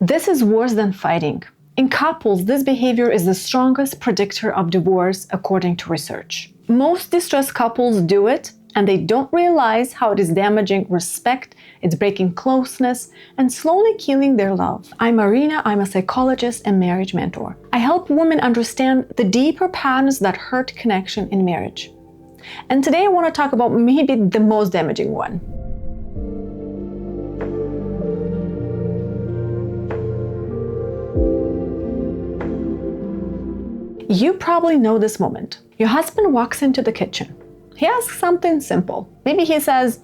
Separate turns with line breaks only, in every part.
This is worse than fighting. In couples, this behavior is the strongest predictor of divorce, according to research. Most distressed couples do it, and they don't realize how it is damaging respect, it's breaking closeness, and slowly killing their love. I'm Marina, I'm a psychologist and marriage mentor. I help women understand the deeper patterns that hurt connection in marriage. And today I want to talk about maybe the most damaging one. You probably know this moment. Your husband walks into the kitchen. He asks something simple. Maybe he says,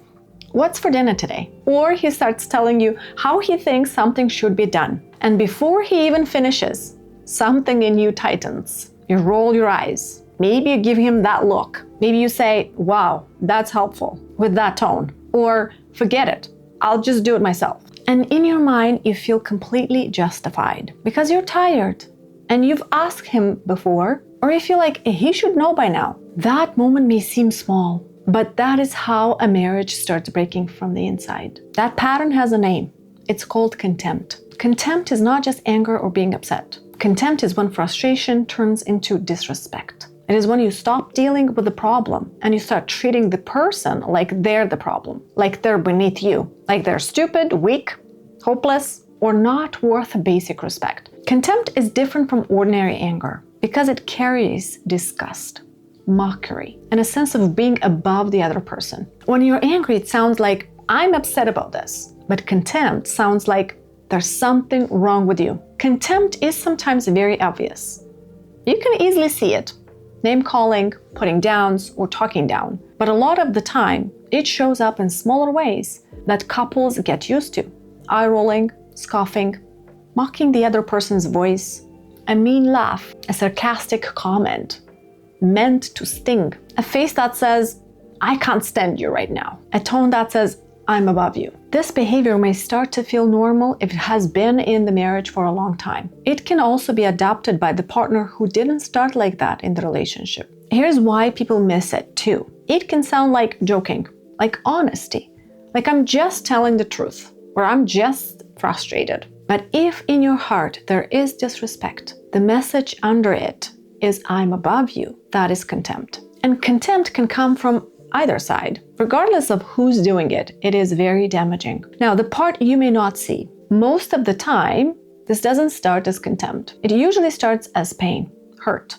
"What's for dinner today?" Or he starts telling you how he thinks something should be done. And before he even finishes, something in you tightens. You roll your eyes. Maybe you give him that look. Maybe you say, "Wow, that's helpful," with that tone. Or, "Forget it, I'll just do it myself." And in your mind, you feel completely justified because you're tired and you've asked him before, or you feel like he should know by now. That moment may seem small, but that is how a marriage starts breaking from the inside. That pattern has a name. It's called contempt. Contempt is not just anger or being upset. Contempt is when frustration turns into disrespect. It is when you stop dealing with the problem and you start treating the person like they're the problem, like they're beneath you, like they're stupid, weak, hopeless, or not worth basic respect. Contempt is different from ordinary anger because it carries disgust, mockery, and a sense of being above the other person. When you're angry, it sounds like, "I'm upset about this." But contempt sounds like there's something wrong with you. Contempt is sometimes very obvious. You can easily see it. Name-calling, putting downs, or talking down. But a lot of the time, it shows up in smaller ways that couples get used to. Eye-rolling, scoffing, mocking the other person's voice, a mean laugh, a sarcastic comment meant to sting, a face that says, "I can't stand you right now," a tone that says, "I'm above you." This behavior may start to feel normal if it has been in the marriage for a long time. It can also be adopted by the partner who didn't start like that in the relationship. Here's why people miss it too. It can sound like joking, like honesty, like I'm just telling the truth, or I'm just frustrated. But if in your heart there is disrespect, the message under it is "I'm above you," that is contempt. And contempt can come from either side. Regardless of who's doing it, it is very damaging. Now, the part you may not see, most of the time, this doesn't start as contempt. It usually starts as pain, hurt,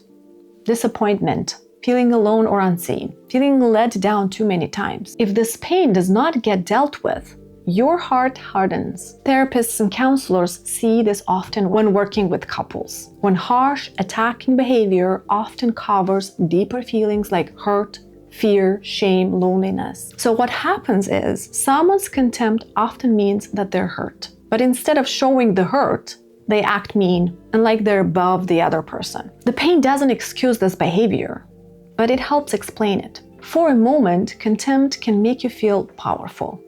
disappointment, feeling alone or unseen, feeling let down too many times. If this pain does not get dealt with, your heart hardens. Therapists and counselors see this often when working with couples. When harsh, attacking behavior often covers deeper feelings like hurt, fear, shame, loneliness. So what happens is someone's contempt often means that they're hurt. But instead of showing the hurt, they act mean and like they're above the other person. The pain doesn't excuse this behavior, but it helps explain it. For a moment, contempt can make you feel powerful.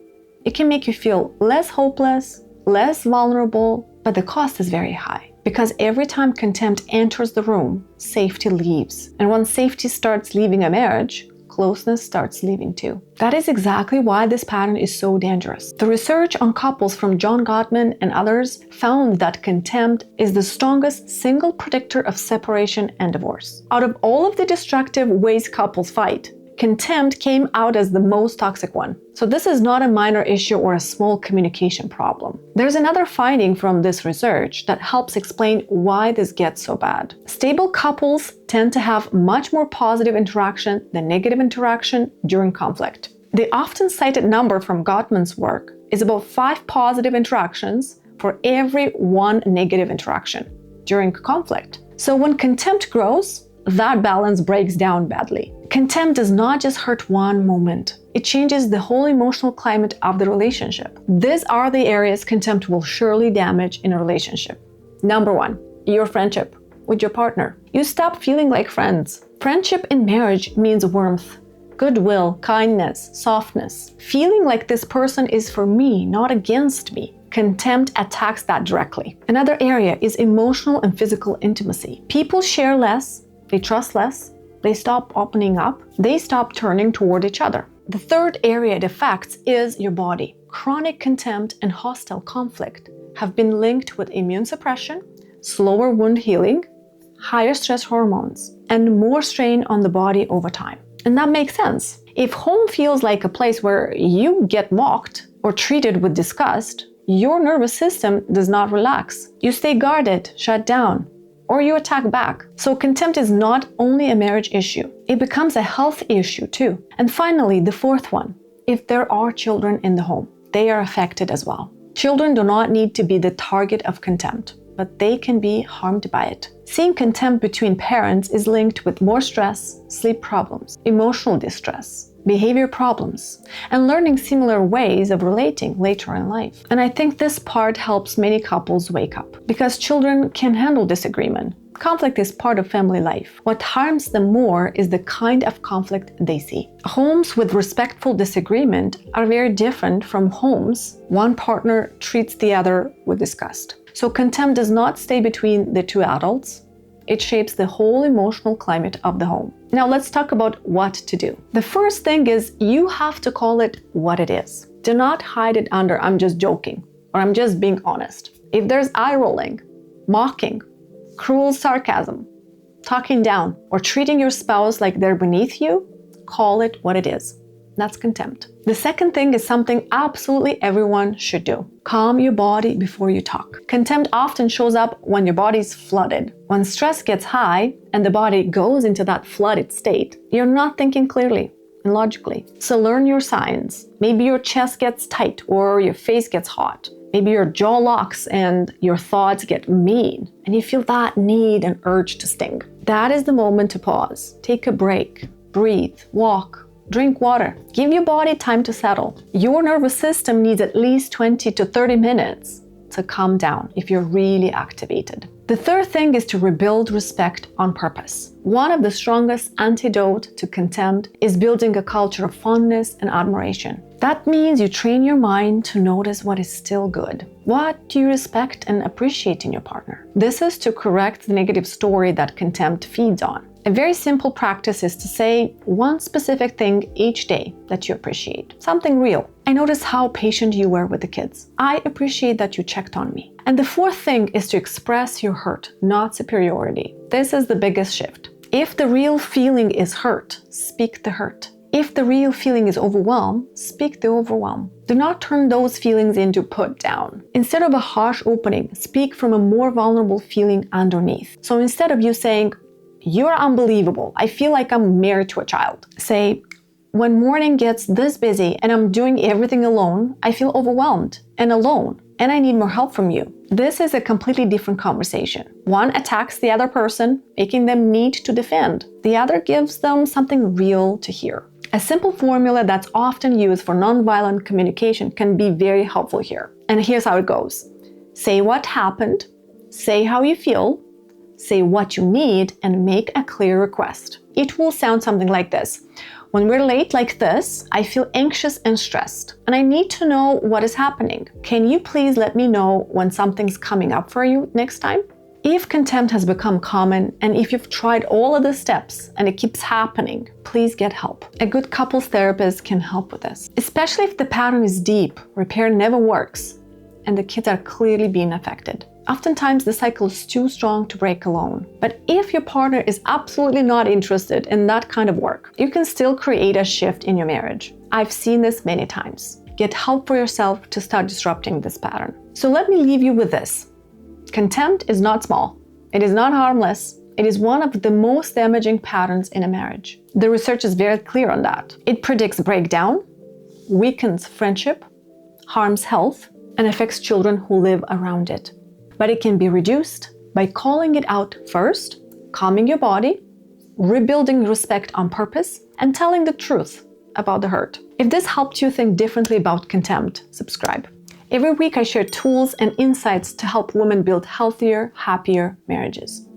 It can make you feel less hopeless, less vulnerable, but the cost is very high. Because every time contempt enters the room, safety leaves. And when safety starts leaving a marriage, closeness starts leaving too. That is exactly why this pattern is so dangerous. The research on couples from John Gottman and others found that contempt is the strongest single predictor of separation and divorce. Out of all of the destructive ways couples fight, contempt came out as the most toxic one. So this is not a minor issue or a small communication problem. There's another finding from this research that helps explain why this gets so bad. Stable couples tend to have much more positive interaction than negative interaction during conflict. The often cited number from Gottman's work is about 5 positive interactions for every 1 negative interaction during conflict. So when contempt grows, that balance breaks down badly. Contempt does not just hurt one moment. It changes the whole emotional climate of the relationship. These are the areas contempt will surely damage in a relationship. Number 1, your friendship with your partner. You stop feeling like friends. Friendship in marriage means warmth, goodwill, kindness, softness. Feeling like this person is for me, not against me. Contempt attacks that directly. Another area is emotional and physical intimacy. People share less, they trust less, they stop opening up, they stop turning toward each other. The third area it affects is your body. Chronic contempt and hostile conflict have been linked with immune suppression, slower wound healing, higher stress hormones, and more strain on the body over time. And that makes sense. If home feels like a place where you get mocked or treated with disgust, your nervous system does not relax. You stay guarded, shut down, or you attack back. So contempt is not only a marriage issue, it becomes a health issue too. And finally, the fourth one, if there are children in the home, they are affected as well. Children do not need to be the target of contempt, but they can be harmed by it. Seeing contempt between parents is linked with more stress, sleep problems, emotional distress, behavior problems, and learning similar ways of relating later in life. And I think this part helps many couples wake up, because children can handle disagreement. Conflict is part of family life. What harms them more is the kind of conflict they see. Homes with respectful disagreement are very different from homes one partner treats the other with disgust. So contempt does not stay between the two adults. It shapes the whole emotional climate of the home. Now let's talk about what to do. The first thing is you have to call it what it is. Do not hide it under "I'm just joking" or "I'm just being honest." If there's eye rolling, mocking, cruel sarcasm, talking down, or treating your spouse like they're beneath you, call it what it is. That's contempt. The second thing is something absolutely everyone should do. Calm your body before you talk. Contempt often shows up when your body's flooded. When stress gets high and the body goes into that flooded state, you're not thinking clearly and logically. So learn your signs. Maybe your chest gets tight or your face gets hot. Maybe your jaw locks and your thoughts get mean and you feel that need and urge to sting. That is the moment to pause. Take a break. Breathe. Walk. Drink water. Give your body time to settle. Your nervous system needs at least 20 to 30 minutes to calm down if you're really activated. The third thing is to rebuild respect on purpose. One of the strongest antidote to contempt is building a culture of fondness and admiration. That means you train your mind to notice what is still good. What do you respect and appreciate in your partner? This is to correct the negative story that contempt feeds on. A very simple practice is to say one specific thing each day that you appreciate. Something real. I notice how patient you were with the kids. I appreciate that you checked on me. And the fourth thing is to express your hurt, not superiority. This is the biggest shift. If the real feeling is hurt, speak the hurt. If the real feeling is overwhelm, speak the overwhelm. Do not turn those feelings into put down. Instead of a harsh opening, speak from a more vulnerable feeling underneath. So instead of you saying, "You're unbelievable. I feel like I'm married to a child," say, "When morning gets this busy and I'm doing everything alone, I feel overwhelmed and alone, and I need more help from you." This is a completely different conversation. One attacks the other person, making them need to defend. The other gives them something real to hear. A simple formula that's often used for nonviolent communication can be very helpful here. And here's how it goes. Say what happened, say how you feel, say what you need, and make a clear request. It will sound something like this. When we're late like this, I feel anxious and stressed, and I need to know what is happening. Can you please let me know when something's coming up for you next time? If contempt has become common, and if you've tried all of the steps and it keeps happening, please get help. A good couples therapist can help with this, especially if the pattern is deep, repair never works, and the kids are clearly being affected. Oftentimes, the cycle is too strong to break alone. But if your partner is absolutely not interested in that kind of work, you can still create a shift in your marriage. I've seen this many times. Get help for yourself to start disrupting this pattern. So let me leave you with this. Contempt is not small. It is not harmless. It is one of the most damaging patterns in a marriage. The research is very clear on that. It predicts breakdown, weakens friendship, harms health, and affects children who live around it. But it can be reduced by calling it out first, calming your body, rebuilding respect on purpose, and telling the truth about the hurt. If this helped you think differently about contempt, subscribe. Every week I share tools and insights to help women build healthier, happier marriages.